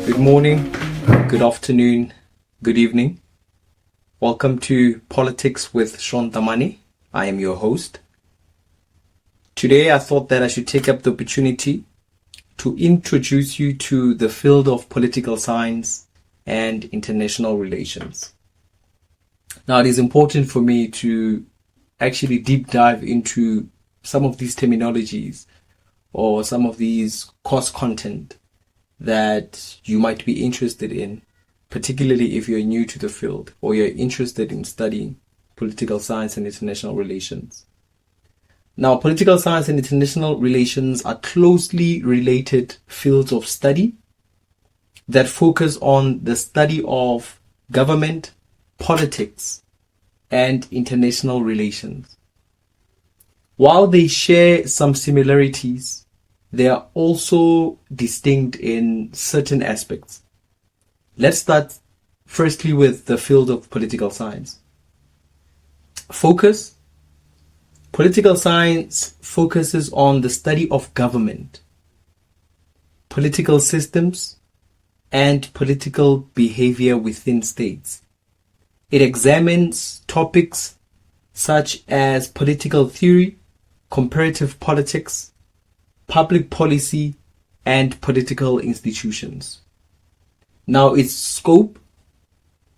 Good morning, good afternoon, good evening. Welcome to Politics with Shaun Tamane. I am your host. Today I thought that I should take up the opportunity to introduce you to the field of political science and international relations. Now it is important for me to actually deep dive into some of these terminologies or some of these course content that you might be interested in, particularly if you're new to the field or you're interested in studying political science and international relations. Now, political science and international relations are closely related fields of study that focus on the study of government, politics, and international relations. While they share some similarities, they are also distinct in certain aspects. Let's start firstly with the field of political science. Focus. Political science focuses on the study of government, political systems, and political behavior within states. It examines topics such as political theory, comparative politics, public policy, and political institutions. Now, its scope.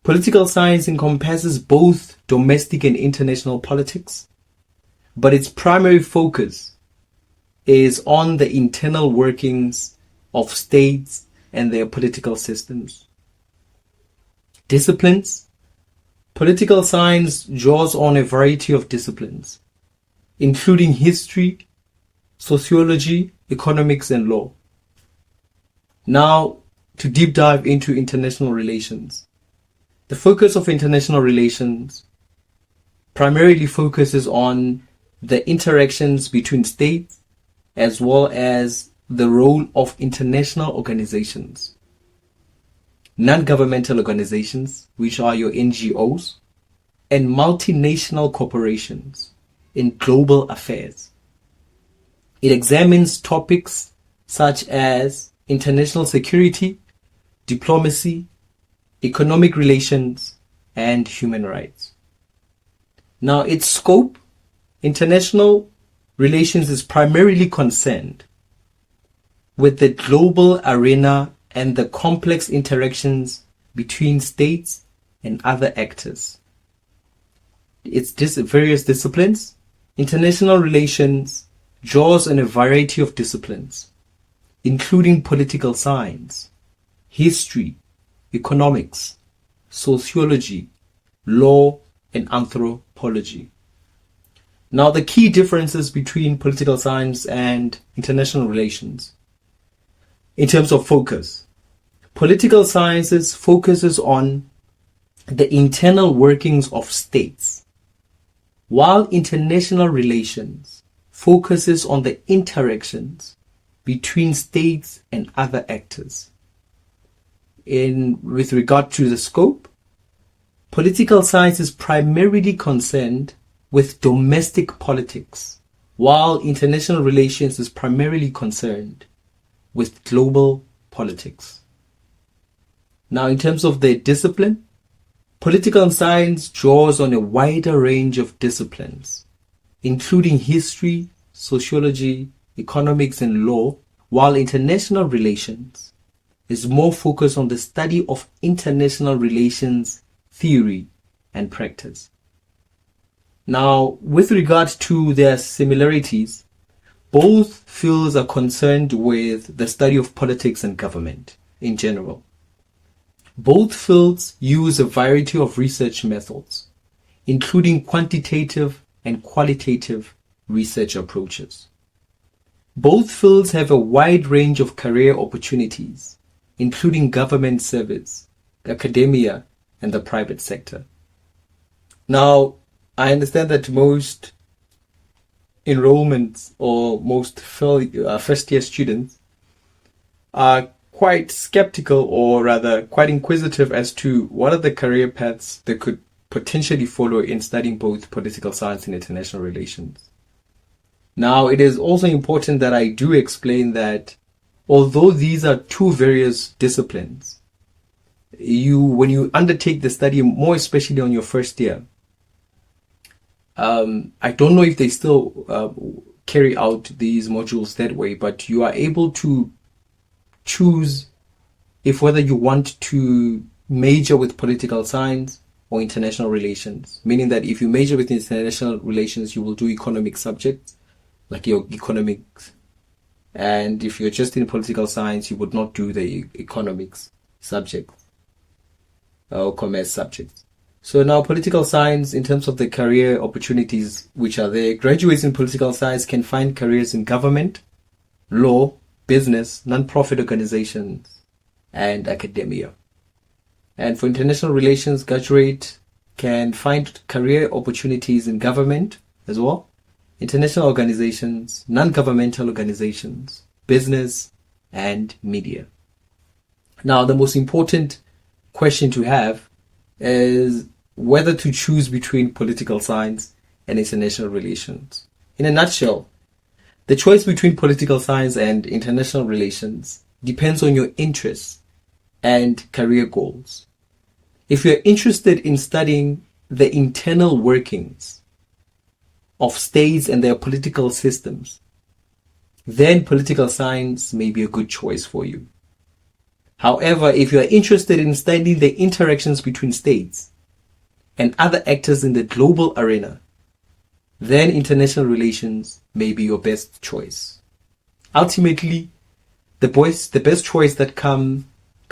Political science encompasses both domestic and international politics, but its primary focus is on the internal workings of states and their political systems. Disciplines. Political science draws on a variety of disciplines, including history, sociology, economics, and law. Now, to deep dive into international relations. The focus of international relations primarily focuses on the interactions between states as well as the role of international organizations, non-governmental organizations, which are your NGOs, and multinational corporations in global affairs. It examines topics such as international security, diplomacy, economic relations, and human rights. Now, its scope. International relations is primarily concerned with the global arena and the complex interactions between states and other actors. Its various disciplines. International relations draws on a variety of disciplines, including political science, history, economics, sociology, law, and anthropology. Now, the key differences between political science and international relations. In terms of focus, political sciences focuses on the internal workings of states, while international relations focuses on the interactions between states and other actors. With regard to the scope, political science is primarily concerned with domestic politics, while international relations is primarily concerned with global politics. Now, in terms of the discipline, political science draws on a wider range of disciplines, including history, sociology, economics, and law, while international relations is more focused on the study of international relations theory and practice. Now, with regard to their similarities, both fields are concerned with the study of politics and government in general. Both fields use a variety of research methods, including quantitative and qualitative research approaches. Both fields have a wide range of career opportunities, including government service, academia, and the private sector. Now, I understand that most enrollments or most first-year students are quite skeptical, or rather quite inquisitive, as to what are the career paths they could potentially follow in studying both political science and international relations. Now, it is also important that I do explain that Although these are two various disciplines, when you undertake the study, more especially on your first year, I don't know if they still carry out these modules that way, but you are able to choose if whether you want to major with political science or international relations, meaning that if you major with international relations, you will do economic subjects like your economics. And if you're just in political science, you would not do the economics subjects or commerce subjects. So now political science, in terms of the career opportunities which are there, graduates in political science can find careers in government, law, business, non-profit organizations, and academia. And for international relations, graduate can find career opportunities in government as well, international organizations, non-governmental organizations, business, and media. Now, the most important question to have is whether to choose between political science and international relations. In a nutshell, the choice between political science and international relations depends on your interests and career goals. If you're interested in studying the internal workings of states and their political systems, then political science may be a good choice for you. However, if you are interested in studying the interactions between states and other actors in the global arena, then international relations may be your best choice. Ultimately, the best choice that come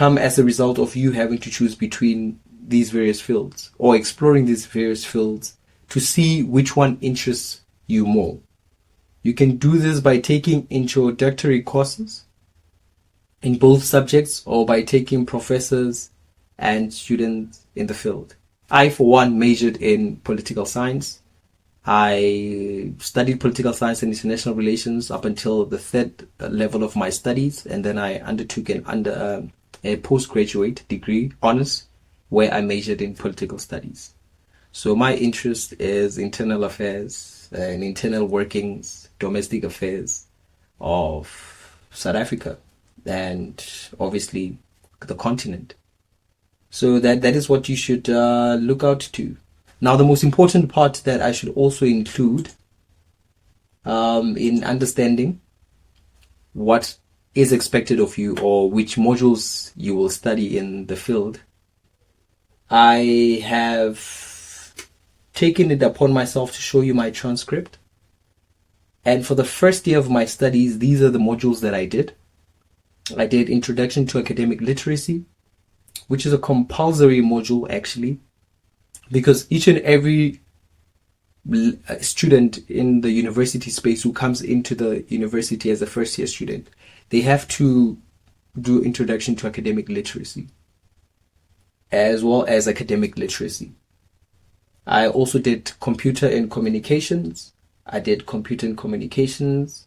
as a result of you having to choose between these various fields or exploring these various fields to see which one interests you more. You can do this by taking introductory courses in both subjects or by taking professors and students in the field. I, for one, majored in political science. I studied political science and international relations up until the third level of my studies, and then I undertook a postgraduate degree, honors, where I majored in political studies. So my interest is internal affairs and internal workings, domestic affairs of South Africa and obviously the continent. So that is what you should look out to. Now, the most important part that I should also include in understanding what is expected of you or which modules you will study in the field, I have taken it upon myself to show you my transcript. And for the first year of my studies, these are the modules that I did. I did Introduction to Academic Literacy, which is a compulsory module actually, because each and every student in the university space who comes into the university as a first year student, they have to do Introduction to Academic Literacy as well as academic literacy. I also did Computer and Communications. I did Computer and Communications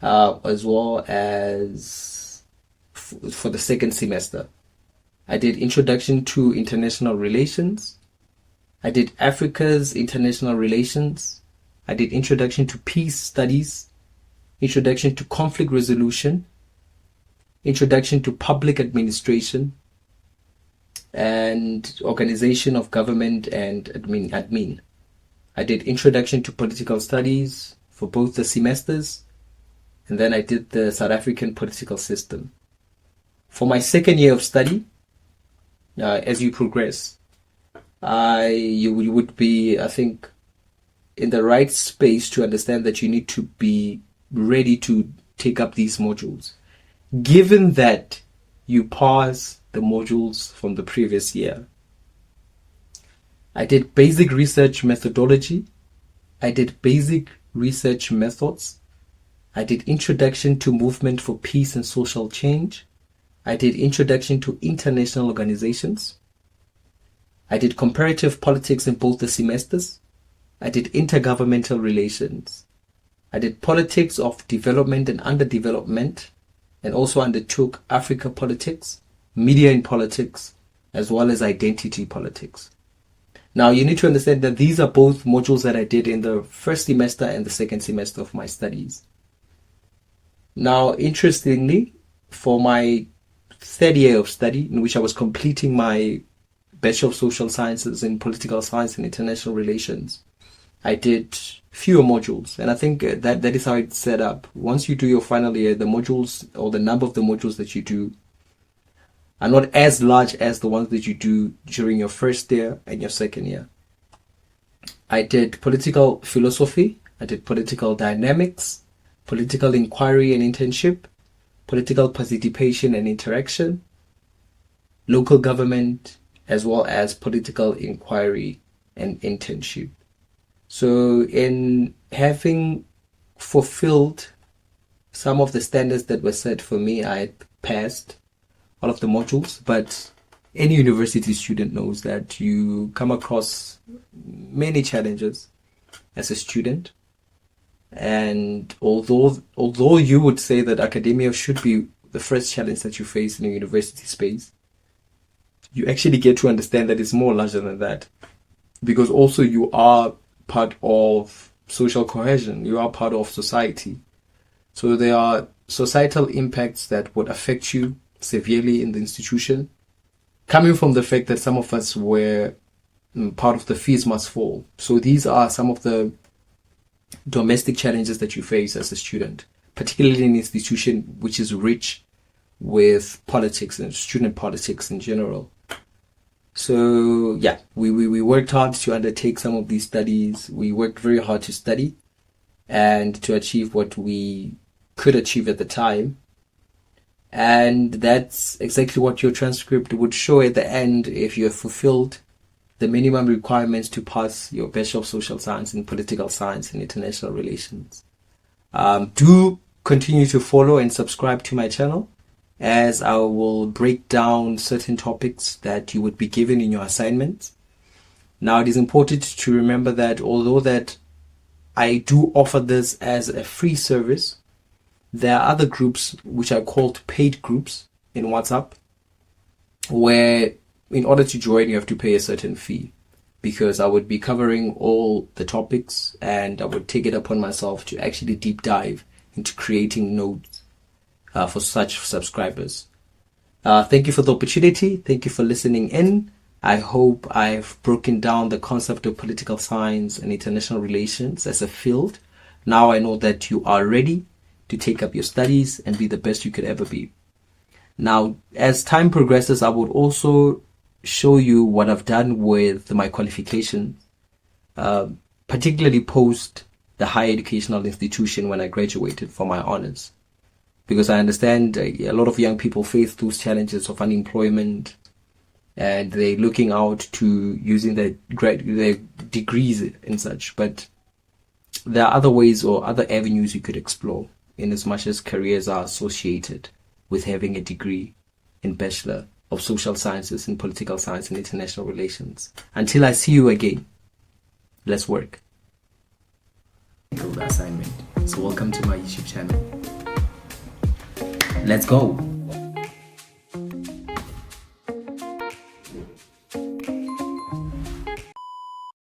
as well as for the second semester. I did Introduction to International Relations. I did Africa's International Relations. I did Introduction to Peace Studies, Introduction to Conflict Resolution, Introduction to Public Administration, and Organization of Government and Admin. I did Introduction to Political Studies for both the semesters, and then I did the South African political system. For my second year of study, as you progress, you would be, I think, in the right space to understand that you need to be ready to take up these modules, given that you pass the modules from the previous year. I did Basic Research Methodology. I did Basic Research Methods. I did Introduction to Movement for Peace and Social Change. I did Introduction to International Organizations. I did Comparative Politics in both the semesters. I did Intergovernmental Relations. I did Politics of Development and Underdevelopment, and also undertook Africa Politics, Media in Politics, as well as Identity Politics. Now, you need to understand that these are both modules that I did in the first semester and the second semester of my studies. Now, interestingly, for my third year of study, in which I was completing my Bachelor of Social Sciences in Political Science and International Relations, I did fewer modules, and I think that is how it's set up. Once you do your final year, the modules or the number of the modules that you do are not as large as the ones that you do during your first year and your second year. I did political philosophy, I did political dynamics, political inquiry and internship, political participation and interaction, local government, as well as political inquiry and internship. So in having fulfilled some of the standards that were set for me, I had passed all of the modules, but any university student knows that you come across many challenges as a student. And although you would say that academia should be the first challenge that you face in a university space, you actually get to understand that it's more larger than that, because also you are part of social cohesion, you are part of society. So there are societal impacts that would affect you severely in the institution, coming from the fact that some of us were part of the fees must fall. So these are some of the domestic challenges that you face as a student, particularly in an institution which is rich with politics and student politics in general. So yeah, we worked hard to undertake some of these studies. We worked very hard to study and to achieve what we could achieve at the time. And that's exactly what your transcript would show at the end if you have fulfilled the minimum requirements to pass your Bachelor of Social Science in Political Science and International Relations. Do continue to follow and subscribe to my channel, as I will break down certain topics that you would be given in your assignments. Now, it is important to remember that although that I do offer this as a free service, there are other groups which are called paid groups in WhatsApp, where in order to join you have to pay a certain fee, because I would be covering all the topics and I would take it upon myself to actually deep dive into creating notes for such subscribers. Thank you for the opportunity. Thank you for listening in. I hope I've broken down the concept of political science and international relations as a field. Now I know that you are ready to take up your studies and be the best you could ever be. Now, as time progresses, I would also show you what I've done with my qualifications, particularly post the higher educational institution when I graduated for my honors. Because I understand a lot of young people face those challenges of unemployment, and they're looking out to using their degrees and such. But there are other ways or other avenues you could explore, in as much as careers are associated with having a degree in Bachelor of Social Sciences in Political Science and International Relations. Until I see you again, let's work. The assignment. So welcome to my YouTube channel. Let's go.